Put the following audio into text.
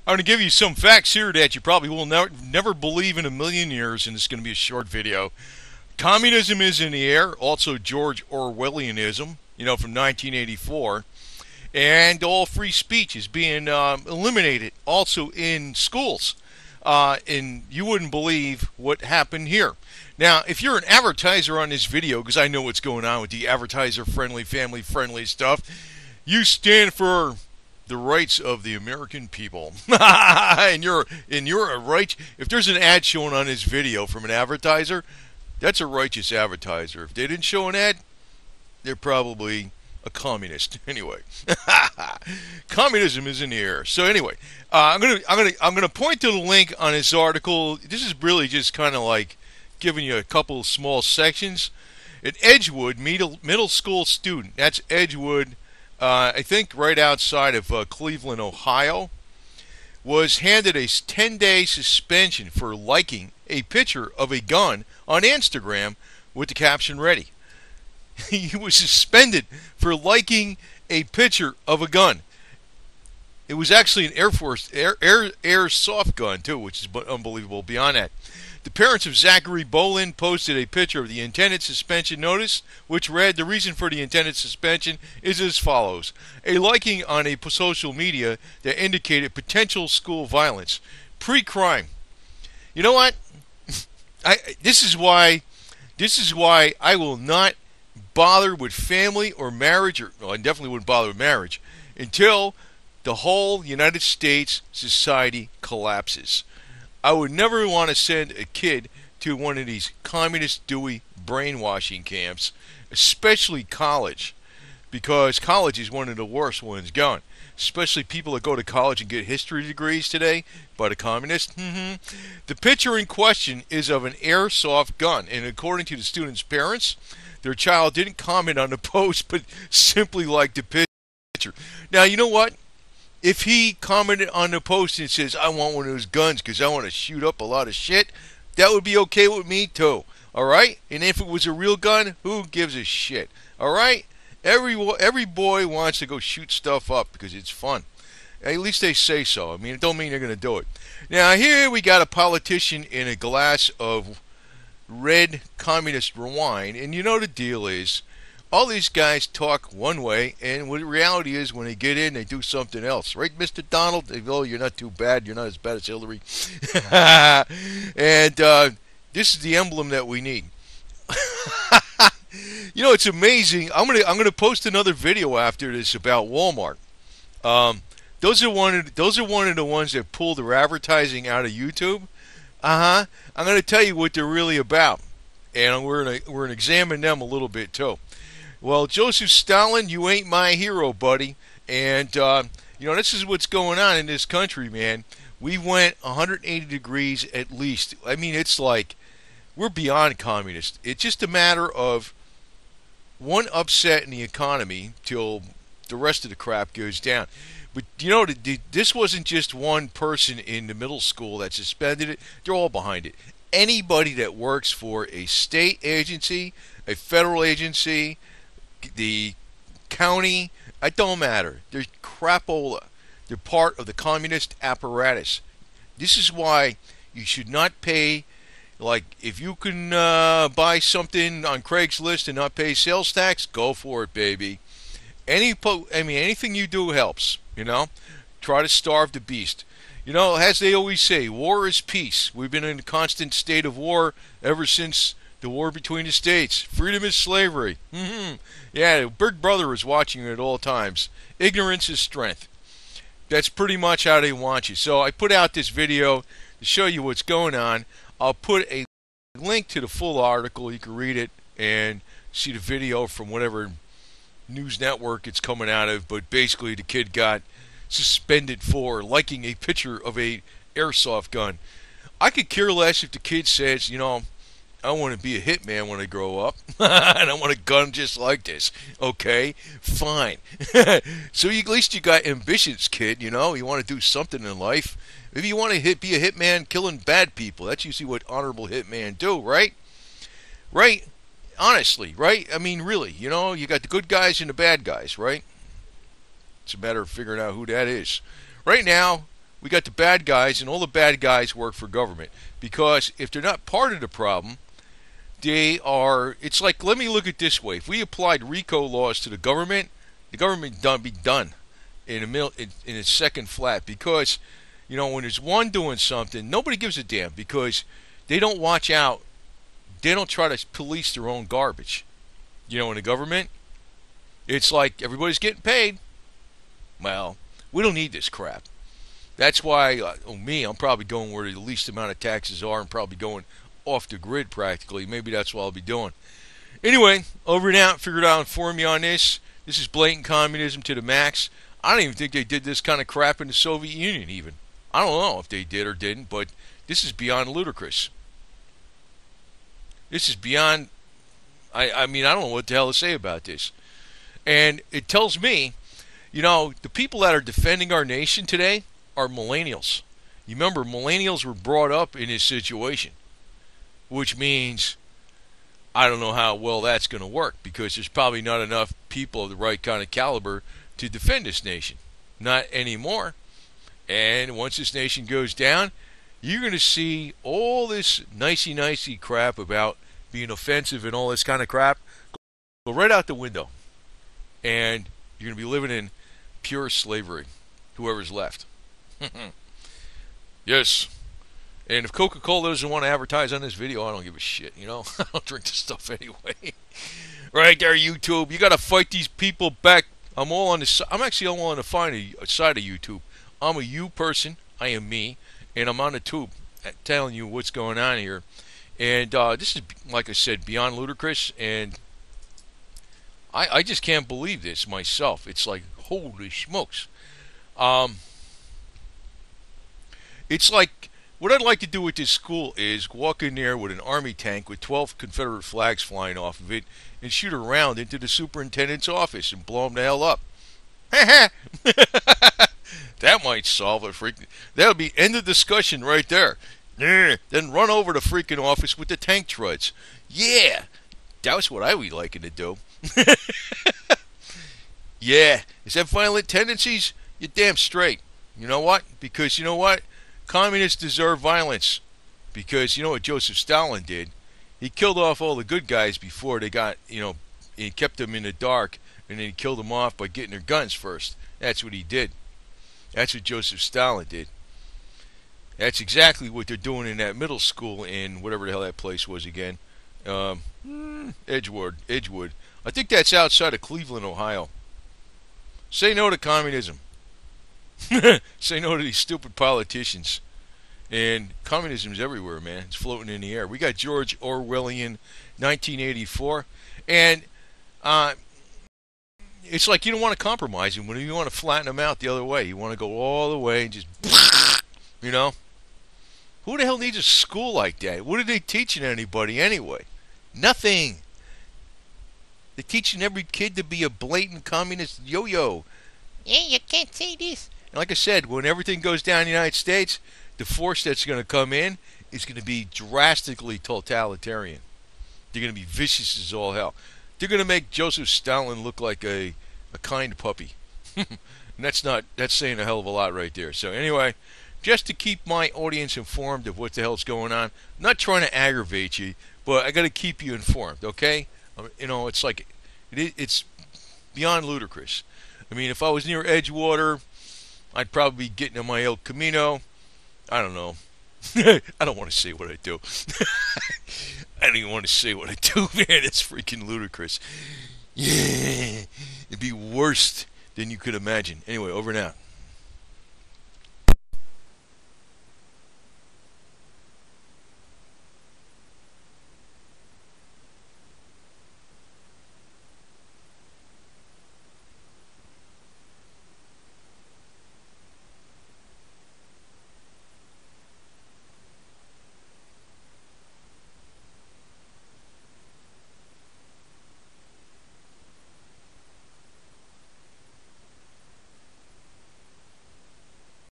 I'm going to give you some facts here that you probably will never believe in a million years, and it's going to be a short video. Communism is in the air, also George Orwellianism, from 1984. And all free speech is being eliminated also in schools. And you wouldn't believe what happened here. Now, if you're an advertiser on this video, because I know what's going on with the advertiser-friendly, family-friendly stuff, you stand for the rights of the American people. and you're a right. If there's an ad showing on this video from an advertiser, that's a righteous advertiser. If they didn't show an ad, they're probably a communist. Anyway, communism is in the air. So anyway, I'm gonna point to the link on this article. This is really just kind of like giving you a couple of small sections. An Edgewood middle school student. That's Edgewood. I think right outside of Cleveland, Ohio, was handed a 10-day suspension for liking a picture of a gun on Instagram with the caption ready. He was suspended for liking a picture of a gun. It was actually an airsoft gun too, which is unbelievable. Beyond that, the parents of Zachary Bolin posted a picture of the intended suspension notice, which read, "The reason for the intended suspension is as follows: a liking on a social media that indicated potential school violence, pre-crime." You know what? This is why I will not bother with family or marriage, I definitely wouldn't bother with marriage until the whole United States society collapses. I would never want to send a kid to one of these communist Dewey brainwashing camps, especially college, because college is one of the worst ones going. Especially people that go to college and get history degrees today by the communists. The picture in question is of an airsoft gun, and according to the student's parents, their child didn't comment on the post, but simply liked the picture. Now, you know what? If he commented on the post and says, "I want one of those guns because I want to shoot up a lot of shit," that would be okay with me too. All right? And if it was a real gun, who gives a shit? All right? Every boy wants to go shoot stuff up because it's fun. At least they say so. I mean, it don't mean they're going to do it. Now, here we got a politician in a glass of red communist wine, and you know the deal is, all these guys talk one way, and what the reality is, when they get in, they do something else. Right, Mr. Donald? They go, "Oh, you're not too bad. You're not as bad as Hillary." And this is the emblem that we need. It's amazing. I'm gonna post another video after this about Walmart. Those are one of the ones that pull their advertising out of YouTube. I'm gonna tell you what they're really about, and we're gonna examine them a little bit too. Well, Joseph Stalin, you ain't my hero, buddy. And this is what's going on in this country, man. We went 180 degrees at least. I mean, it's like we're beyond communist. It's just a matter of one upset in the economy till the rest of the crap goes down. But this wasn't just one person in the middle school that suspended it. They're all behind it. Anybody that works for a state agency, a federal agency, the county, it don't matter. They're crapola. They're part of the communist apparatus. This is why you should not pay. Like, if you can buy something on Craigslist and not pay sales tax, go for it, baby. Anything you do helps. Try to starve the beast. As they always say, war is peace. We've been in a constant state of war ever since the war between the states. Freedom is slavery. Yeah, Big Brother is watching you at all times. Ignorance is strength. That's pretty much how they want you. So I put out this video to show you what's going on. I'll put a link to the full article. You can read it and see the video from whatever news network it's coming out of. But basically, the kid got suspended for liking a picture of a airsoft gun. I could care less if the kid says, "I want to be a hitman when I grow up, and I want a gun just like this." Okay, fine. So at least you got ambitions, kid. You want to do something in life. If you want to be a hitman killing bad people, that's usually what honorable hitmen do, right? Right? Honestly, right? I mean, really, you got the good guys and the bad guys, right? It's a matter of figuring out who that is. Right now, we got the bad guys, and all the bad guys work for government. Because if they're not part of the problem, they are. It's like, let me look at it this way: if we applied RICO laws to the government be done in its second flat. Because when there's one doing something, nobody gives a damn because they don't watch out. They don't try to police their own garbage. In the government, it's like everybody's getting paid. Well, we don't need this crap. That's why, I'm probably going where the least amount of taxes are and probably going off the grid practically. Maybe that's what I'll be doing. Anyway, over and out. Figured I'll inform you on this. This is blatant communism to the max. I don't even think they did this kind of crap in the Soviet Union even. I don't know if they did or didn't, but this is beyond ludicrous. This is beyond... I mean, I don't know what the hell to say about this. And it tells me, the people that are defending our nation today are millennials. You remember, millennials were brought up in this situation, which means I don't know how well that's going to work because there's probably not enough people of the right kind of caliber to defend this nation. Not anymore. And once this nation goes down, you're going to see all this nicey crap about being offensive and all this kind of crap go right out the window. And you're going to be living in pure slavery, whoever's left. Yes. And if Coca-Cola doesn't want to advertise on this video, I don't give a shit, I don't drink this stuff anyway. Right there, YouTube. You got to fight these people back. I'm actually all on the fine side of YouTube. I'm a you person. I am me. And I'm on the tube telling you what's going on here. And this is, like I said, beyond ludicrous. And I just can't believe this myself. It's like, holy smokes. It's like, what I'd like to do with this school is walk in there with an army tank with 12 Confederate flags flying off of it and shoot a round into the superintendent's office and blow him the hell up. That might solve it. That would be end of discussion right there. Then run over to freaking office with the tank treads. Yeah, that's what I would be liking to do. Yeah, is that violent tendencies? You're damn straight. You know what? Because you know what? Communists deserve violence. Because you know what Joseph Stalin did? He killed off all the good guys before they got, he kept them in the dark, and then he killed them off by getting their guns first. That's what he did. That's what Joseph Stalin did. That's exactly what they're doing in that middle school in whatever the hell that place was again. Edgewood. I think that's outside of Cleveland, Ohio. Say no to communism. Say no to these stupid politicians. And communism's everywhere, man. It's floating in the air. We got George Orwellian 1984. And it's like you don't want to compromise him. When you want to flatten him out the other way. You want to go all the way and just... Who the hell needs a school like that? What are they teaching anybody anyway? Nothing. They're teaching every kid to be a blatant communist yo-yo. Yeah, you can't say this. And like I said, when everything goes down in the United States, the force that's going to come in is going to be drastically totalitarian. They're going to be vicious as all hell. They're going to make Joseph Stalin look like a kind puppy. And that's saying a hell of a lot right there. So anyway, just to keep my audience informed of what the hell's going on. I'm not trying to aggravate you, but I got to keep you informed, okay? It's like it's beyond ludicrous. I mean, if I was near Edgewater, I'd probably be getting on my El Camino. I don't know. I don't want to say what I do. I don't even want to say what I do, man. It's freaking ludicrous. Yeah, it'd be worse than you could imagine. Anyway, over and out.